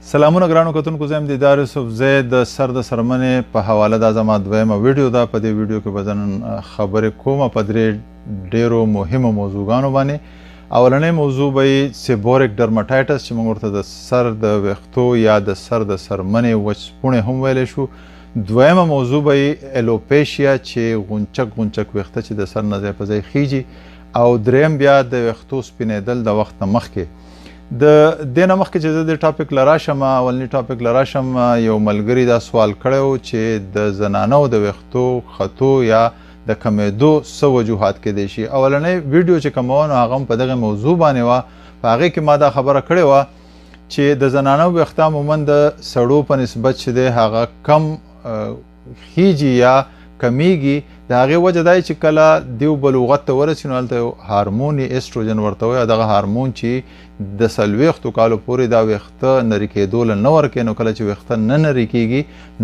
سلامونه ګرانو کتونکو، زه یم دیدار یوسف. زه د سر د سرمنې په حواله دا زما دویمه ویډیو ده. په دې ویډیو کې به زه نن خبرې کوم په درې ډیرو مهمو موضوعګانو باندې. اولنۍ موضوع به یې سیبورک ډرماټایټس چې موږ ورته د سر د ویښتو یا د سر د سرمنې وچ پوڼې هم ویلی شو. دویمه موضوع به یې الوپیشیا چې غونچک غونچک ویښته چې د سر نه ځای په ځای خیږي. او دریم بیا د ویښتو سپینېدل د وخت نه مخکې. د دې نه مخکې چې زه د ټاپک له راشم، اولني ټاپک له راشم، یو ملګري دا سوال کړی و چې د زنانو د ویښتو ختو یا د کمیدو څه وجوهات کیدی شي. اولنۍ ویډیو چې کومه وه نو هغه هم په دغه موضوع باندې وه. په هغې کې ما دا خبره کړې وه چې د زنانو ویښته عموما د سړو په نسبت چې دی هغه کم خیږي یا کمیږي. د هغې وجه دا چې کله دیو بلوغت ته ورسي نو هلته یو هارمون ایسټروجن ورته وایي. دغه هارمون چې د 40 کالو پورې دا ویښته نري کېدو له نه ورکوي، نو کله چې ویښته نه نري کېږي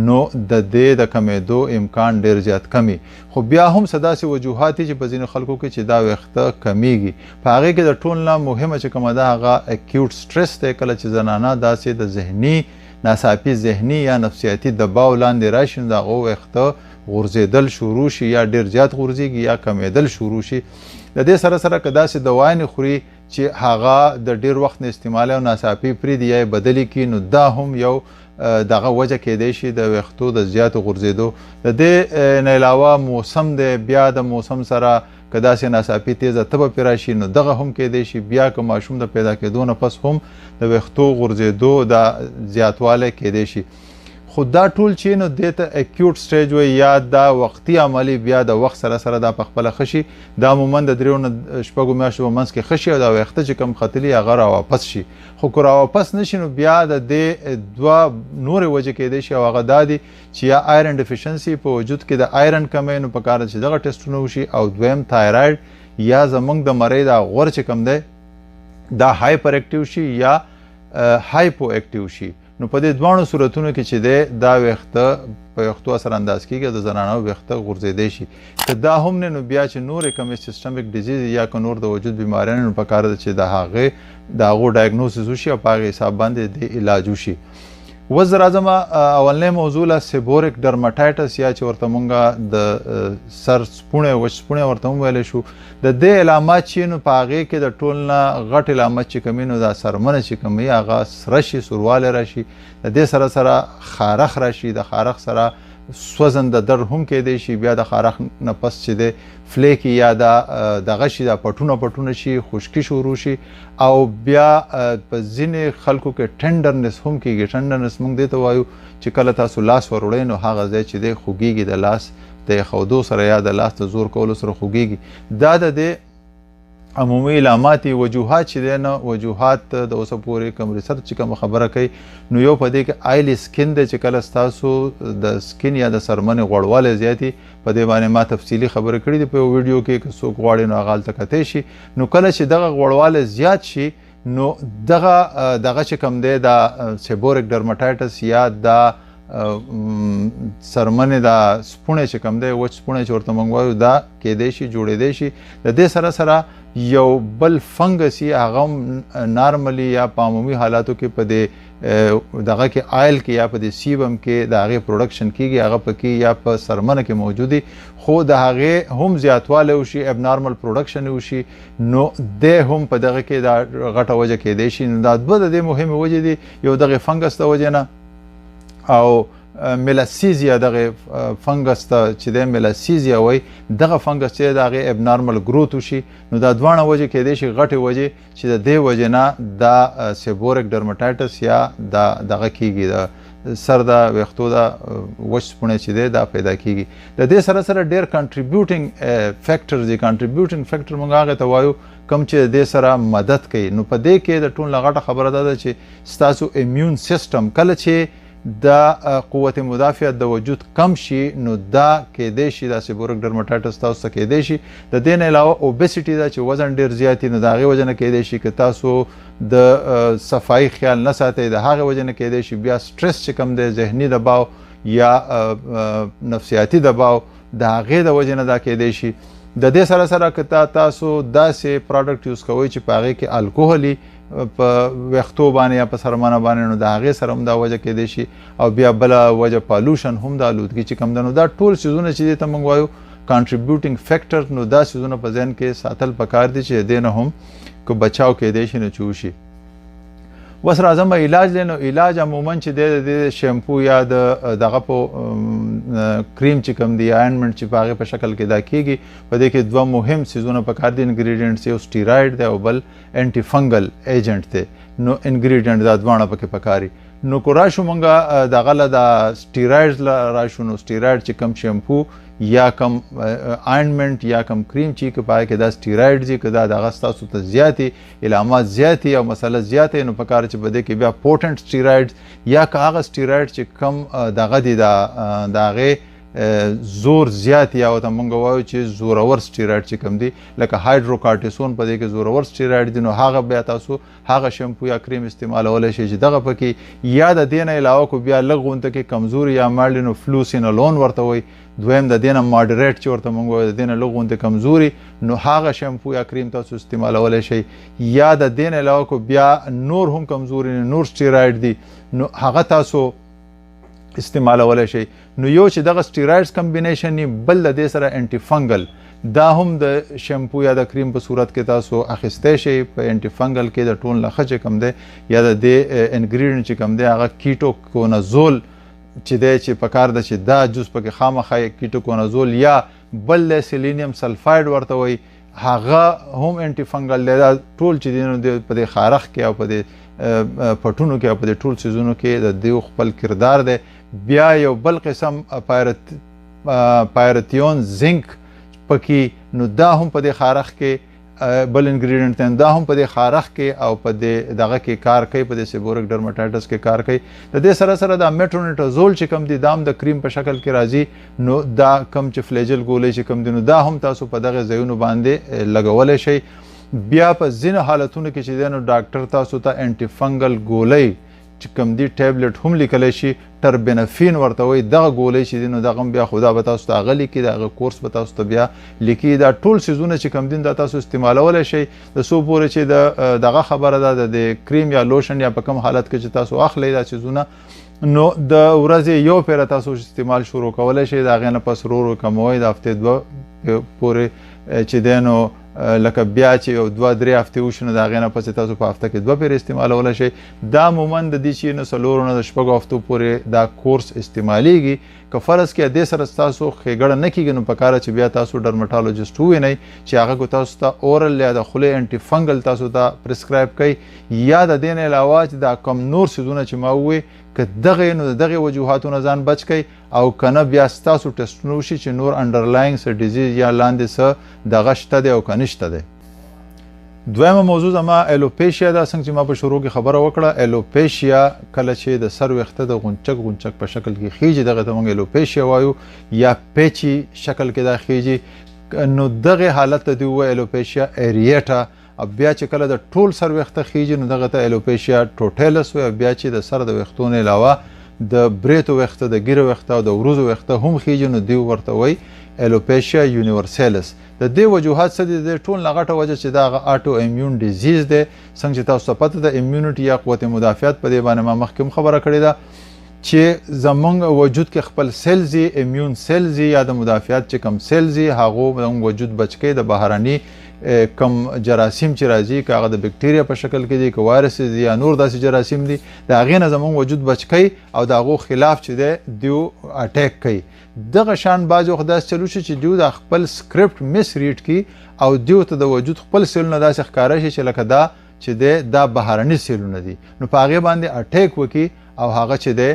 نو د دې د کمیدو امکان ډېر زیات کمی. خو بیا هم څه داسې وجوهات دي چې په ځینو خلکو کې چې دا ویښته کمیږي. په هغې کې د ټول نه مهمه چې کومه ده هغه اکیوټ سټرس دی. کله چې زنانه داسې د ذهني ناڅاپي ذهني یا نفسیاتي دباو لاندې راشي نو د هغو ویښته غورځېدل شروع شي یا ډېر زیات غورځېږي یا کمیدل شروع شي. د دې سره سره که داسې دوايانې خوري چې هغه د ډېر وخت نه استعمالوي او ناڅاپي پرېږدي یا یې بدلې کړي نو دا هم یو دغه وجه کیدی شي د ویښتو د زیاتو غورځېدو. د دې نه علاوه موسم دی، بیا د موسم سره که داسې ناڅاپي تیزه تبه پرې راشي نو دغه هم کیدی شي. بیا که ماشوم د پیدا کېدو نه پس هم د ویښتو غورځېدو د زیاتوالی کیدی شي. خو دا ټول چې نو دې ته اکیوټ سټیج وایي یا دا وختي عملي بیا د وخت سره سره دا پخپله ښه شي. دا عموما د 3 نه 6 میاشتو په منځ کې ښه شي او دا ویښته چې کوم ختلي هغه راواپس شي. خو که راواپس نه شي نو بیا د دې دوه نورې وجې کیدی شي او هغه دا دي چې یا آیرن ډیفیشنسي په وجود کې د آیرن کمی نو پکار ده چې دغه ټیسټونه وشي، او دویم تایراید یا زموږ د مرۍ دا غور چې کوم دی دا هایپر اکټیو شي یا هایپو اکټیو شي. نو په دې دواړو صورتونو کې چې دی دا ویښته په ویښتو اثر انداز کېږي او د زنانو ویښته غورځېدی شي. که دا هم نه نو بیا چې نورې کومې سیسټمیک ډیزیز یا که نور د وجود بیماریانې نو پکار ده چې د هغو ډایګنوسس وشي او په هغې حساب باندې د علاج وشي. اوس زه راځم اولنۍ موضوع له سیبورک ډرماټایټس یا چې ورته مونږ د سر سپوڼې وچ سپوڼې ورته هم ویلی شو. د دې علامات چې نو په هغې کې د ټول نه غټ علامت چې کوم نو دا سرمنه چې کوم هغه سره شي، سوروالی راشي. د دې سره سره خارخ راشي، د خارخ سره سوځنده درد هم کیدی شي. بیا د خارخ نه پس چې دی فلیکی یا دغه شي دا پټونه شي، خشکي شروع شي. او بیا په ځینې خلکو کې ټینډرنس هم کېږي. ټینډرنس موږ دې ته وایو چې کله تاسو لاس وروړئ نو هغه ځای چې دی خوږېږي د لاس د ایښودو سره یا د لاس د زور کولو سره خوږېږي. دا د دې عمومي علامات وجوهات چې دی نه وجوهات د اوسه پورې کوم ریسرچ چې کومه خبره کوي نو یو په دې کې آیلی سکین دی چې کله ستاسو د سکین یا د سرمنې غوړوالی زیاتي. په دې باندې ما تفصیلي خبرې کړي دي په یو ویډیو کې. که څوک غواړي نو هغه هلته کتی شي. نو کله چې دغه غوړوالی زیات شي نو دغه چې کوم دی دا سیبورک ډرماټایټس یا دا سرمنې دا سپوڼې چې کوم دی وچ سپوڼې چې ورته موږ وایو دا کیدی شي، جوړېدی شي. د دې سره سره یو بل فنګس یې هغه هم نارملي یا په عمومي حالاتو کې په دې دغه کې آیل کې یا په دې سیبم کې د هغې پروډکشن کېږي، هغه پکې یا په سرمنه کې موجود وي. خو د هغې هم زیاتوالی وشي، ابنارمل پروډکشن وشي نو دی هم په دغه کې دا غټه وجه کیدی شي. نو دا دوه د دې مهمې وجې دي، یو دغې فنګس د وجې نه او میلاسیزیا دغه فنګس ته چې دی میلاسیزیا وایي دغه فنګس چې د هغې ابنارمل گروت وشي. نو دا دواړه وجې کیدی شي غټې وجې چې د دې وجې نه دا سیبورک ډرماټایټس یا دغه کیږي، د سر د ویښتو د وچ سپوڼې چې دی دا پیدا کیږي. د دې سره سره ډېر کنټریبیوټینګ فیکټرز دي. کنټریبیوټینګ فیکټر موږ هغې ته وایو کوم چې د دې سره مدد کوي. نو په دې کې د ټول نه غټه خبره دا ده چې ستاسو امیون سیسټم کله چې د قوت مدافعت د وجود کم شي نو دا کیدی شي دا سیبورک ډرماټایټس تاسو ته کیدی شي. د دې نه علاوه اوبیسټي ده چې وزن ډېر زیات نو د هغې وجه نه کیدی شي. که تاسو د صفایي خیال نه ساتئ د هغې وجه نه کیدی شي. بیا سټرس چې کوم دی ذهني دباو یا نفسیاتي دباو د هغې د وجې نه دا کیدی شي. د دې سره سره که تاسو داسې پروډکټ یوز کوئ چې په هغې کې الکوهلي په ویښتو باندې یا په سرمنه باندې نو د هغې سره هم دا وجه کیدای شي او بیا بله وجه پالوشن هم د آلودګي چې کوم ده نو دا ټول څیزونه چې دې ته موږ وایو کانټریبیوټینګ فیکټر نو دا څیزونه په ذهن کې ساتل پکار دي چې دې نه هم که بچاو کیدای شي نو چې وشي بس راځم به علاج دی نو علاج عموما چې دی د شیمپو یا د دغه په کریم چې کوم دی آینمنټ چې په هغې په شکل کې دا کیږي په دې کې دوه مهم څیزونه پکار دي انګریډینټس یو سټیرایډ دی او بل انټي فنګل ایجنټ دی نو انګریډینټ دا دواړه پکې پکاري نو که راشو مونږ دغه له د سټیرایډز راشو نو سټیرایډ چې کوم شیمپو یا کم آینمنټ یا کم کریم چې که پای کې دا سټیرایډ دي که دا دغه ستاسو ته زیاتې علامات زیاتې او مسله زیاتې نو پکار چې په دې کې بیا پوټنټ سټیرایډ یا که هغه سټیرایډ چې کم دغه دي د هغې زور زیات یا ورته مونږ وایو چې زورور سټیرایډ چې کوم دی لکه هایډروکارټیسون په دې کې زورور سټیرایډ دي نو هغه بیا تاسو هغه شیمپو یا کریم استعمالولی شئ چې دغه پکې یا د دې نه علاوه کو بیا لږ غونته کې کمزوري یا مالډ نو فلوسینالون ورته وایي دویم د دې نه ماډریټ چې ورته مونږ وایو د دې نه لږ غونته کمزوري نو هغه شیمپو یا کریم تاسو استعمالولی شئ یا د دې نه علاوه کو بیا نور هم کمزوري نور سټیرایډ دي نو هغه تاسو استعمالولی شئ نو یو چې دغه سټیرایډز کمبینیشن وي بل د دې سره انټي فنګل دا هم د شیمپو یا د کریم په صورت کې تاسو اخیستی شئ په انټي فنګل کې د ټول نه ښه چې کوم دی یا د دې انګریډینټ چې کوم دی هغه کیټوکونازول چې دی چې پکار ده چې دا جوس پکې خامخا کیټوکونازول یا بل دی سیلینیم سلفاید ورته وایي هغه هم انټي فنګل دی دا ټول چې دی نو په دې خارښ کې او په دې پټونو کې او په دې ټول څیزونو کې د دیو خپل کردار دی بیا یو بل قسم پایرتیون زنک پکې نو دا هم په دې خارښ کې بل انګریډینټ دی دا هم په دې خارښ کې او په دې دغه کې کار کوي په دې سیبورک ډرماټایټس کې کار کوي د دې سره سره دا میټرونیټازول چې کوم دی دا هم د کریم په شکل کې راځي نو دا کم چې فلیجل ګولۍ چې کوم دی نو دا هم تاسو په دغه ځایونو باندې لګولی شئ بیا په ځینو حالتونو کې چې دی نو ډاکټر تاسو ته انټي فنګل ګولۍ چې کوم دی ټیبلټ هم لیکلی شي ټربینفین ورته وایي دغه ګولۍ چې دی نو دغه هم بیا خو دا به تاسو ته هغه لیکي د هغه کورس به تاسو ته بیا لیکي دا ټول څیزونه چې کوم دي دا تاسو استعمالولی شئ د څو پورې چې د دغه خبره ده د کریم یا لوشن یا په کوم حالت کې چې تاسو اخلئ دا څیزونه نو د ورځې یو پیره تاسو استعمال شروع کولی شئ د هغې نه پس ورو ورو کموئ د هفتې دوه پورې چې دی نو لکه بیا چې یو دوه درې هفتې وشي نو د هغې نه پسې تاسو په هفته کې دوه پیرې استعمالولی شئ دا عموما د دې چې نو څلورو نه د شپږو هفتو پورې دا کورس استعمالیږي که فرض کې دې سره ستاسو ښېګړه نه کېږي نو پکاره چې بیا تاسو ډرمټالوجسټ ووینئ چې هغه کو تاسو ته اورل یا د خولې انټي فنګل تاسو ته پرسکرایب کوي یا د دې نه علاوه چې دا کم نور څیزونه چې ما ووایي که دغه نو د دغې وجوهاتو نه ځان بچ کوئ او که نه بیا ستاسو ټسټونه وشي چې نور انډرلاینګ څه ډیزیز یا لاندې څه دغه شته دی او که نشته دی دویمه موضوع زما ایلوپیشیا ده څنګه چې ما په شروع کې خبره وکړه ایلوپیشیا کله چې د سر ویښته د غونچک غونچک په شکل کې خیږي دغه ته موږ ایلوپیشیا وایو یا پیچي شکل کې دا خیږي نو دغه حالت ته دوی وایي ایلوپیشیا ایریټا بیا چې کله د ټول سر ویښته خیږي نو دغه ته ایلوپیشیا ټوټیلس وایي بیا چې د سر د ویښتو نه علاوه د بریتو ویښته د ګیرو ویښته او د وروځو ویښته هم خیږي نو دوی ورته وایي ایلوپیشیا یونیورسیلس د دې وجوهات څه دي د ټول نه غټه وجه چې دا هغه اټو ایمیون ډیزیز دی څنګه چې تاسو ته پته ده ایمیونټي یا قوت مدافعت په دې باندې ما مخکې هم خبره کړې ده چې زمونږ وجود کې خپل سیلز ایمیون سیلز یا د مدافعت چې کم سیلز هغه زمونږ وجود بچ کوي د بهرني کم جراثیم چې راځي که هغه د بکټیریا په شکل کې دي که وایرسز یا نور داسې جراثیم دي د هغې نه زمونږ وجود بچ کوي او د هغو خلاف چې دی دیو اټیک کوي دغه شان بعض وخت داسې چلو شي چې دیو د خپل سکرپټ مس ریډ کړي او دیو ته د وجود خپل سیلونه داسې ښکاره شي چې لکه دا چې دی دا بهرني سیلونه دي نو په هغې باندې اټیک وکړي او هغه چې دی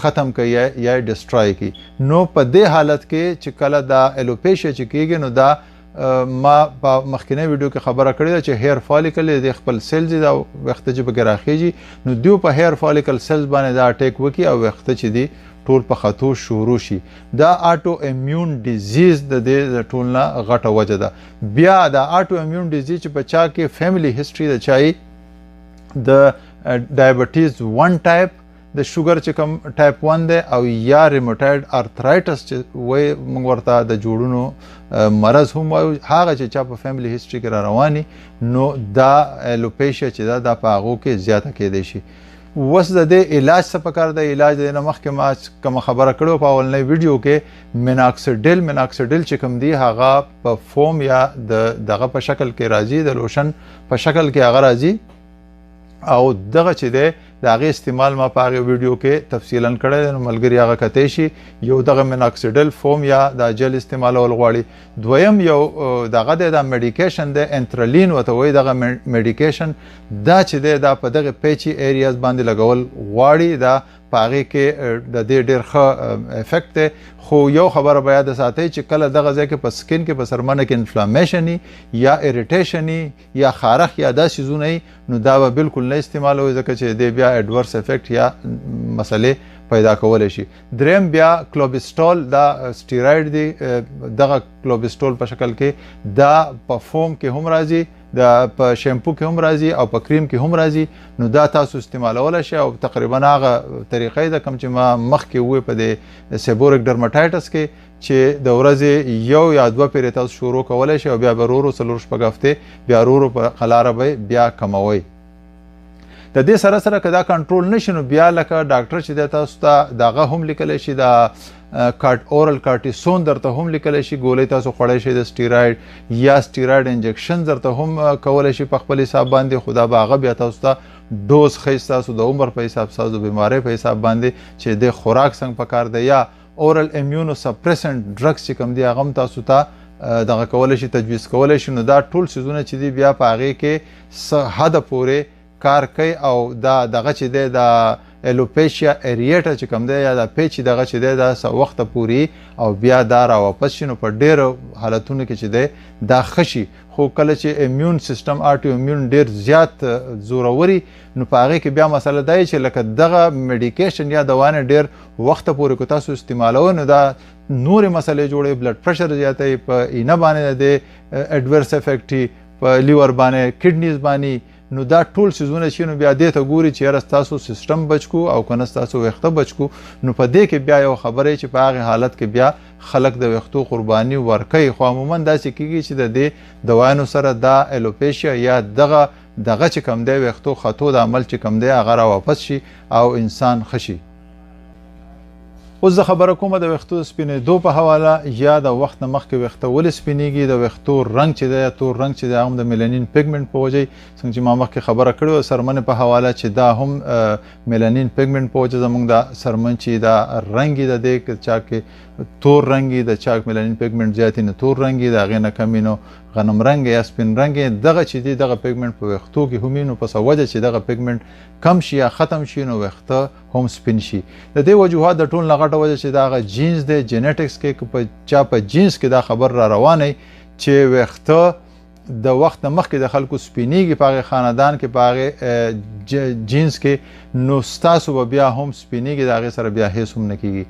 ختم کوي یا ډسټرای کوي نو په دې حالت کې چې کله دا ایلوپیشیا چې کېږي نو دا ما په مخکینی ویډیو کې خبره کړې ده چې هیر فالیکل د خپل سیلز دا ویښته چې پکې راخیږي نو دیو په هیر فالیکل سیلز باندې دا اټیک وکړي او ویښته چې دی ټول په خطو شروع شي دا اټو ایمیون ډیزیز د دې ټول نه غټه وجه ده بیا دا اټو ایمیون ډیزیز چې په چا کې فیملی هیستوري د چای د ډایبټیز 1 ټایپ د شوګر چې کوم ټایپ 1 دی او یا ریموټاید ارترایټس چې وایي موږ ورته د جوړونو مرض هم وایو، هغه چې چا په فیملی هیسټري کې را رواني نو دا الوپیشیا چې دا په هغو کې زیاته کیدی شي. اوس د دې علاج څه پکار دی؟ علاج د نه مخکې ما کومه خبره کړې په اولنۍ ویډیو کې میناکسیډل چې کوم دی هغه په فوم یا دغه په شکل کې راځي، د لوشن په شکل کې هغه راځي او دغه چې دی د هغې استعمال ما په هغې ویډیو کې تفصیلا کړی دی، نو ملګري هغه کتی شي. یو دغه میناکسیډل فوم یا د جل استعمالول غواړي. دویم یو دغه دی دا میډیکیشن دی انترلین ورته وایي، دغه میډیکیشن دا چې دی دا په دغه پیچي ایریاز باندې لګول غواړي، دا په هغې کې د دې ډېر ښه افیکټ دی. خو یو خبره به یاده ساتئ چې کله دغه ځای کې په سکین کې په سرمنه کې انفلامیشن یا اریټیشن یا خارښ یا دا څیزونه نو دا به بالکل نه استعمالوئ، ځکه چې دی بیا ایډورس افیکټ یا مسلې پیدا کولی شي. دریم بیا کلوبسټول دا سټیرایډ دی، دغه کلوبسټول په شکل کې دا په فوم کې هم راځي، دا په شیمپو کې هم راځي او په کریم کې هم راځي. نو دا تاسو استعمالولی شئ او تقریبا هغه طریقې ده کوم چې ما مخکې وویل په د سیبورک ډرماټایټس کې چې د ورځې یو یا دوه پیرې تاسو شروع کولی شئ او بیا به ورو څلور شپږ هفتې بیا ورو په قلاره به بیا کموئ. د دې سره سره که دا کنټرول نشي نو بیا لکه ډاکټر چې دی تاسو ته دغه هم لیکلی شي، دا اورل کارټیسون درته هم لیکلی شي، ګولۍ تاسو خوړی شئ د سټیرایډ یا سټیرایډ انجکشن درته هم کولی شي په خپل حساب باندې، خو دا به هغه بیا تاسو ته ډوز ښیي ستاسو د عمر په حساب، ستاسو د بیمارۍ په حساب باندې چې د خوراک څنګه پکار دی. یا اورل امیونو سپریسنټ ډرګس چې کوم دی هغه هم تاسو ته دغه کولی شي، تجویز کولی شي. نو دا ټول څیزونه چې دي بیا په هغې کې څه حده پورې کار کوي او دا دغه چې دی د الوپیشیا اریټا چې کوم دی یا د پیچ دغه چې دی دا څه وخته پورې او بیا دا را واپس شي، نو په ډېرو حالتونو کې چې دی دا ښه شي. خو کله چې امیون سیسټم آټو امیون ډېر زیات زوروري نو په هغې کې بیا مسله دا چې لکه دغه میډیکیشن یا دوانې ډېر وخته پورې که تاسو استعمالوئ نو دا نورې مسلې جوړوي، بلډ پرشر زیاتوي، په اینه باندې د ایډورس افیکټ په لیور باندې، کډنیز باندې. نو دا ټول څیزونه چې نو بیا دې ته ګوري چې یاره ستاسو سیسټم بچ کو او که نه ستاسو ویښته بچ کو. نو په دې کې بیا یو خبره چې په هغې حالت کې بیا خلک د ویښتو قرباني ورکوي. خو عموما داسې کېږي چې د دې دوایانو سره دا الوپیشیا یا دغه چې کوم دی ویښتو خطو د عمل چې کوم دی هغه را واپس شي او انسان ښه شي. اوس زه خبره کوم د ویښتو سپینېدو په حواله یا د وخت نه مخکې ویښته ولې سپینېږي، د ویښتو رنګ چې دی یا تور رنګ چې دی هغه هم د میلانین پیګمنټ په وجه څنګه چې ما مخکې خبره کړې وه سرمنې په حواله چې دا هم میلانین پیګمنټ په وجه زموږ دا سرمن چې دا رنګ د دی که چا کې تور رنګ د چا میلانین پیګمنټ زیات نه تور رنګ د هغې نه کم نو غنم رنګ یا سپین رنګ دغه چې دی دغه پیګمنټ په ویښتو کې هم نو په څه وجه چې دغه پیګمنټ کم شي یا ختم شي نو ویښته هم سپین شي. د دې وجوهات د ټول نه غټه وجه چې دغه جینز دی، جینیټکس کې په چا په جینز کې دا خبر را روانه چې ویښته د وخت نه مخکې د خلکو سپینېږي په هغې خاندان کې په هغې جینز کې نو ستاسو به بیا هم سپینېږي، د هغې سره بیا هیڅ هم نه کېږي.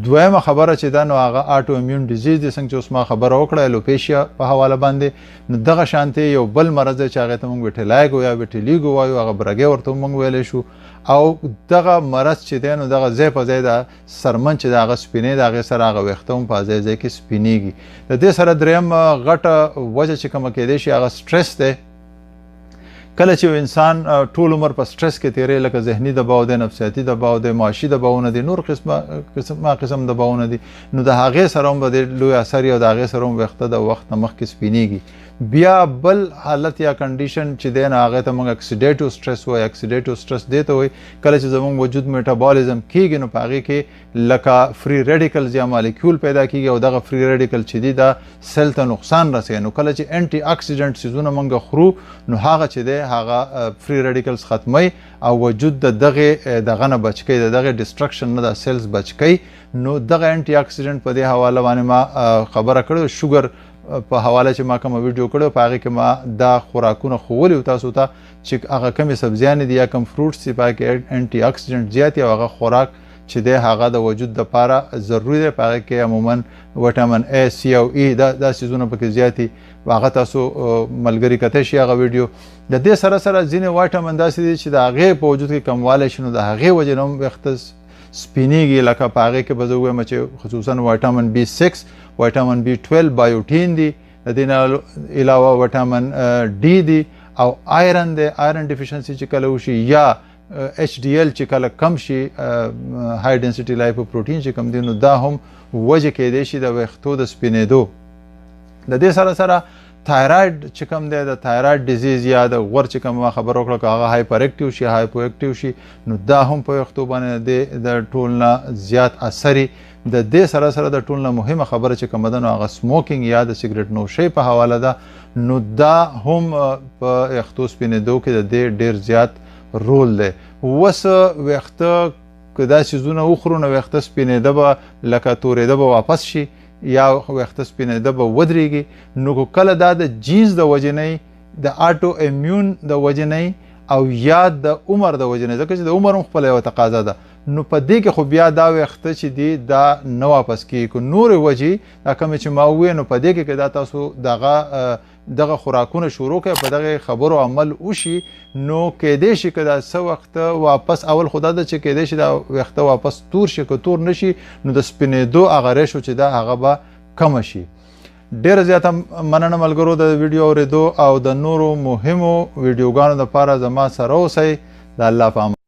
دویمه خبره چې دا نو هغه آټو امیون ډیزیز دی، څنګه چې اوس ما خبره وکړه الوپیشیا په حواله باندې. نو دغه شانتې یو بل مرض دی چې هغې ته موږ ویټیلایګو یا ویټیلیګو وایو، هغه برګې ورته موږ ویلی شو. او دغه مرض چې دی نو دغه ځای په ځای د سرمن چې د هغه سپینې د هغې سره هغه ویښته هم په ځای ځای کې سپینېږي. د دې سره دریم غټه وجه چې کومه کیدی شي هغه سټرس دی. کله چې یو انسان ټول عمر په سټرس کې تیری، لکه ذهني دباو دی، نفسیاتي دباو دی، معاشي دباونه دي، نور قسم دباونه دي، نو د هغې سره هم به ډېر لوی اثر او د هغې سره هم ویښته د وخت نه مخکې سپینېږي. بیا بل حالت یا کنډیشن چې دی نو هغې ته موږ اکسیډیټو سټرس وایي. اکسیډیټو سټرس دې ته وایي کله چې زموږ وجود میټابالیزم کېږي نو په هغې کې لکه فری ریډیکلز یا مالیکیول پیدا کېږي او دغه فری ریډیکل چې دي دا سیل ته نقصان رسوي. نو کله چې انټي اکسیډنټ څیزونه موږ خورو نو هغه چې دی هغه فری ریډیکلز ختموي او وجود د دغه نه بچ کوي، د دغه ډسټرکشن نه د سیلز بچ کوي. نو دغه انټي اکسیډنټ په دې حواله باندې ما خبره کړې، شوګر په حواله چې ما کومه ویډیو کړې په هغې کې ما دا خوراکونه ښوولي تاسو ته چې هغه کمې سبزیانې دي یا کم فروټس دي په هغې کې انټي اکسیډنټ زیات او هغه خوراک چې دی هغه د وجود دپاره ضروري دی. په هغې کې عموما وټامن A, C او E دا څیزونه پکې زیات دي. هغه تاسو ملګري کتی شي هغه ویډیو. د دې سره سره ځینې وټامن داسې دي چې د هغې په وجود کې کموالی شي نو د هغې وجې نه هم ویښته سپینېږي. لکه په هغې کې به زه ووایم چې خصوصا وټامن B6, وټامن B12 بایوټین دي. د دې نه علاوه وټامن D دی او آیرن دی. آیرن ډیفیشنسي چې کله وشي یا HDL چې کله کم شي های ډنسټي لایپوپروټین چې کم دی نو دا هم وجه کېدی شي د ویښتو د سپینېدو. د دې سره سره تایراید چې کم دی د تایراید ډیزیز یا د غور چې کم ما خبر وکړه که هغه هایپر اکټیو شي هایپو اکټیو شي نو دا هم په ویښتو باندې د ټول نه زیات اثري. د دې سره سره د ټول نه مهمه خبره چې کومه ده نو هغه سموکینګ یا د سیګریټ نوشۍ په حواله ده. نو دا هم په ویښتو سپینېدو کې د دې ډېر زیات رول دی. اوس ویښته که دا څیزونه وخورو نو ویښته سپینېده به لکه تورېده به واپس شي یا ویښته سپینېده به ودرېږي. نو کله دا د جینز د وجې نه د آټو امیون د وجې نه او یا د عمر د وجې نه ځکه چې د عمر هم خپله یوه تقاضا ده نو په دې کې خو بیا دا ویښته چې دي دا نه واپس کېږي. که نورې وجې دا کومې چې ما وویې نو په دې کې که دا تاسو دغه خوراکونه شروع کړئ په دغه خبرو عمل وشي نو کېدی شي که دا څه وخته واپس اول خو دا ده چې کېدی شي دا ویښته واپس تور شي. که تور نه شي نو د سپینېدو هغه ریشو چې ده هغه به کمه شي. ډېره زیاته مننه ملګرو د ویډیو اورېدو او د نورو مهمو ویډیوګانو دپاره زما سره اوسئ. د الله په امان.